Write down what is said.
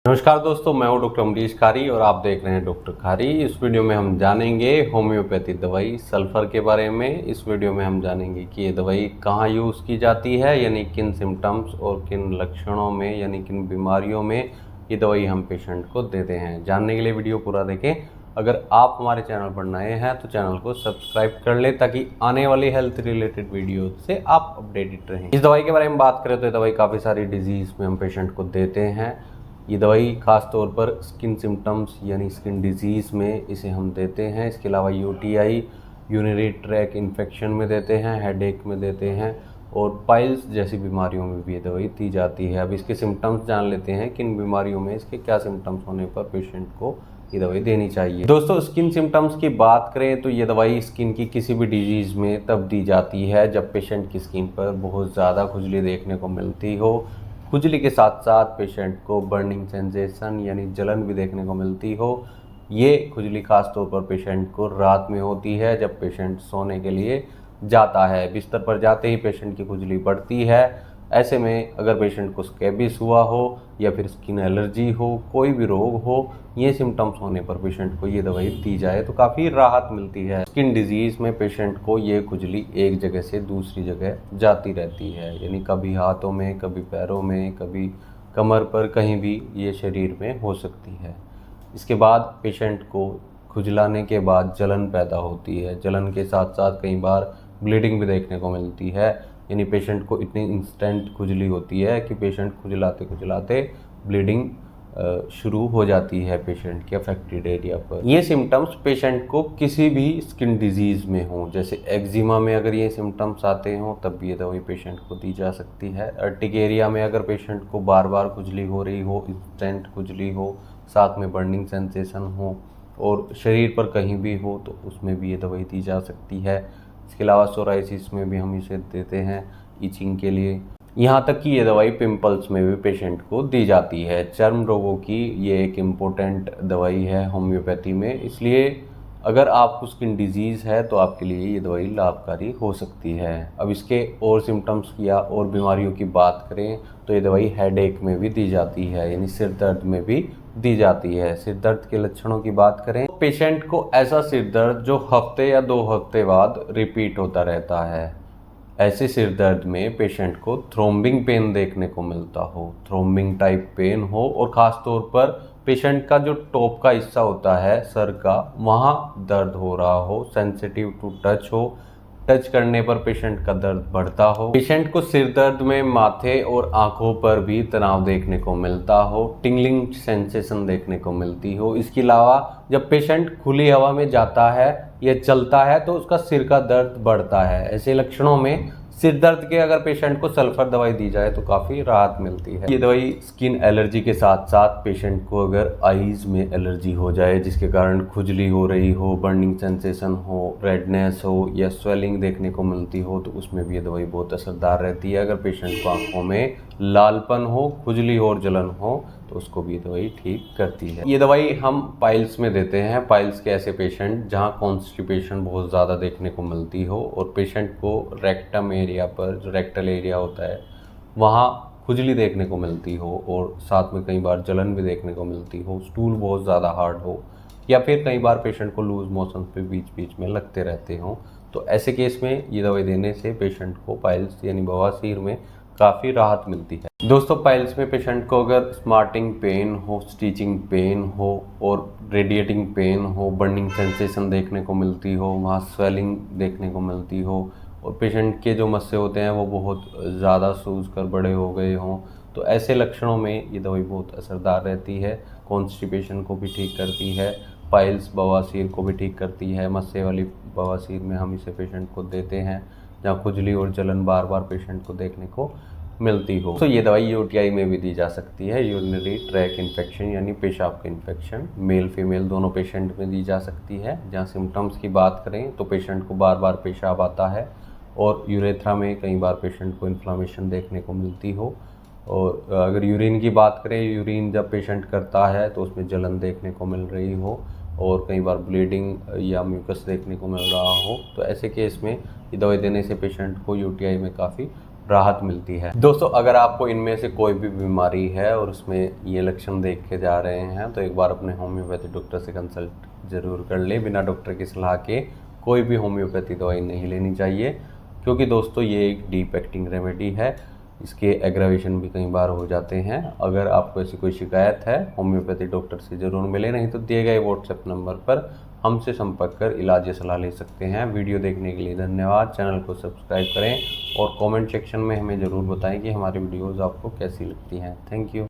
नमस्कार दोस्तों, मैं हूं डॉक्टर अमरीश खारी और आप देख रहे हैं डॉक्टर खारी। इस वीडियो में हम जानेंगे होम्योपैथी दवाई सल्फर के बारे में। इस वीडियो में हम जानेंगे कि ये दवाई कहाँ यूज़ की जाती है, यानी किन सिम्टम्स और किन लक्षणों में यानी किन बीमारियों में ये दवाई हम पेशेंट को देते हैं। जानने के लिए वीडियो पूरा देखें। अगर आप हमारे चैनल पर नए हैं तो चैनल को सब्सक्राइब कर लें ताकि आने वाली हेल्थ रिलेटेड वीडियो से आप अपडेटेड रहें। इस दवाई के बारे में बात करें तो ये दवाई काफ़ी सारी डिजीज़ में हम पेशेंट को देते हैं। ये दवाई ख़ास तौर पर स्किन सिम्टम्स यानी स्किन डिजीज़ में इसे हम देते हैं। इसके अलावा यूटीआई यूरिनरी ट्रैक इन्फेक्शन में देते हैं, हेडेक में देते हैं और पाइल्स जैसी बीमारियों में भी ये दवाई दी जाती है। अब इसके सिम्टम्स जान लेते हैं, किन बीमारियों में इसके क्या सिम्टम्स होने पर पेशेंट को ये दवाई देनी चाहिए। दोस्तों, स्किन सिम्टम्स की बात करें तो ये दवाई स्किन की किसी भी डिजीज़ में तब दी जाती है जब पेशेंट की स्किन पर बहुत ज़्यादा खुजली देखने को मिलती हो। खुजली के साथ साथ पेशेंट को बर्निंग सेंसेशन यानी जलन भी देखने को मिलती हो। ये खुजली खास तौर पर पेशेंट को रात में होती है जब पेशेंट सोने के लिए जाता है। बिस्तर पर जाते ही पेशेंट की खुजली बढ़ती है। ऐसे में अगर पेशेंट को स्कैबिस हुआ हो या फिर स्किन एलर्जी हो, कोई भी रोग हो, ये सिम्टम्स होने पर पेशेंट को ये दवाई दी जाए तो काफ़ी राहत मिलती है। स्किन डिजीज़ में पेशेंट को ये खुजली एक जगह से दूसरी जगह जाती रहती है, यानी कभी हाथों में, कभी पैरों में, कभी कमर पर, कहीं भी ये शरीर में हो सकती है। इसके बाद पेशेंट को खुजलाने के बाद जलन पैदा होती है। जलन के साथ साथ कई बार ब्लीडिंग भी देखने को मिलती है, यानी पेशेंट को इतनी इंस्टेंट खुजली होती है कि पेशेंट खुजलाते खुजलाते ब्लीडिंग शुरू हो जाती है पेशेंट के अफेक्टेड एरिया पर। ये सिम्टम्स पेशेंट को किसी भी स्किन डिजीज़ में हो, जैसे एक्जिमा में अगर ये सिम्टम्स आते हों तब भी ये दवाई पेशेंट को दी जा सकती है। अर्टिकेरिया में अगर पेशेंट को बार बार खुजली हो रही हो, इंस्टेंट खुजली हो, साथ में बर्निंग सेंसेशन हो और शरीर पर कहीं भी हो तो उसमें भी ये दवाई दी जा सकती है। इसके अलावा सोराइसिस में भी हम इसे देते हैं ईचिंग के लिए। यहाँ तक कि ये दवाई पिंपल्स में भी पेशेंट को दी जाती है। चर्म रोगों की ये एक इम्पोर्टेंट दवाई है होम्योपैथी में, इसलिए अगर आपको स्किन डिजीज़ है तो आपके लिए ये दवाई लाभकारी हो सकती है। अब इसके और सिम्टम्स या और बीमारियों की बात करें तो ये दवाई हेडेक में भी दी जाती है, यानी सिर दर्द में भी दी जाती है। सिर दर्द के लक्षणों की बात करें, पेशेंट को ऐसा सिर दर्द जो हफ्ते या 2 हफ्ते बाद रिपीट होता रहता है। ऐसे सिर दर्द में पेशेंट को थ्रोम्बिंग पेन देखने को मिलता हो, थ्रोम्बिंग टाइप पेन हो और ख़ास तौर पर पेशेंट का जो टॉप का हिस्सा होता है सर का, वहाँ दर्द हो रहा हो, सेंसिटिव टू टच हो, टच करने पर पेशेंट का दर्द बढ़ता हो, पेशेंट को सिर दर्द में माथे और आंखों पर भी तनाव देखने को मिलता हो, टिंगलिंग सेंसेशन देखने को मिलती हो। इसके अलावा जब पेशेंट खुली हवा में जाता है या चलता है तो उसका सिर का दर्द बढ़ता है। ऐसे लक्षणों में सिर दर्द के अगर पेशेंट को सल्फर दवाई दी जाए तो काफ़ी राहत मिलती है। ये दवाई स्किन एलर्जी के साथ साथ पेशेंट को अगर आईज़ में एलर्जी हो जाए जिसके कारण खुजली हो रही हो, बर्निंग सेंसेशन हो, रेडनेस हो या स्वेलिंग देखने को मिलती हो तो उसमें भी ये दवाई बहुत असरदार रहती है। अगर पेशेंट को आंखों में लालपन हो, खुजली हो और जलन हो तो उसको भी दवाई ठीक करती है। ये दवाई हम पाइल्स में देते हैं। पाइल्स के ऐसे पेशेंट जहाँ कॉन्स्टिपेशन बहुत ज़्यादा देखने को मिलती हो और पेशेंट को रेक्टम एरिया पर, जो रेक्टल एरिया होता है, वहाँ खुजली देखने को मिलती हो और साथ में कई बार जलन भी देखने को मिलती हो, स्टूल बहुत ज़्यादा हार्ड हो या फिर कई बार पेशेंट को लूज मोशन पे बीच बीच में लगते रहते हों, तो ऐसे केस में ये दवाई देने से पेशेंट को पाइल्स यानी बवासीर में काफ़ी राहत मिलती है। दोस्तों, पाइल्स में पेशेंट को अगर स्मार्टिंग पेन हो, स्टिचिंग पेन हो और रेडिएटिंग पेन हो, बर्निंग सेंसेशन देखने को मिलती हो, वहाँ स्वेलिंग देखने को मिलती हो और पेशेंट के जो मस्से होते हैं वो बहुत ज़्यादा सूज कर बड़े हो गए हों, तो ऐसे लक्षणों में ये दवाई बहुत असरदार रहती है। कॉन्स्टिपेशन को भी ठीक करती है, पाइल्स बवासीर को भी ठीक करती है। मस्से वाली बवासीर में हम इसे पेशेंट को देते हैं जहाँ खुजली और जलन बार बार पेशेंट को देखने को मिलती हो। तो ये दवाई यूटीआई में भी दी जा सकती है, यूरिनरी ट्रैक इन्फेक्शन यानी पेशाब का इन्फेक्शन, मेल फीमेल दोनों पेशेंट में दी जा सकती है। जहाँ सिम्टम्स की बात करें तो पेशेंट को बार बार पेशाब आता है और यूरेथ्रा में कई बार पेशेंट को इन्फ्लामेशन देखने को मिलती हो, और अगर यूरिन की बात करें, यूरिन जब पेशेंट करता है तो उसमें जलन देखने को मिल रही हो और कई बार ब्लीडिंग या म्यूकस देखने को मिल रहा हो, तो ऐसे केस में ये दवाई देने से पेशेंट को यूटीआई में काफ़ी राहत मिलती है। दोस्तों अगर आपको इनमें से कोई भी बीमारी है और उसमें ये लक्षण देख के जा रहे हैं तो एक बार अपने होम्योपैथी डॉक्टर से कंसल्ट जरूर कर ले। बिना डॉक्टर की सलाह के कोई भी होम्योपैथी दवाई नहीं लेनी चाहिए, क्योंकि दोस्तों ये एक डीप एक्टिंग रेमेडी है, इसके एग्रावेशन भी कई बार हो जाते हैं। अगर आपको ऐसी कोई शिकायत है होम्योपैथी डॉक्टर से ज़रूर मिले, नहीं तो दिए गए व्हाट्सएप नंबर पर हमसे संपर्क कर इलाज या सलाह ले सकते हैं। वीडियो देखने के लिए धन्यवाद। चैनल को सब्सक्राइब करें और कमेंट सेक्शन में हमें ज़रूर बताएं कि हमारी वीडियोज़ आपको कैसी लगती हैं। Thank you.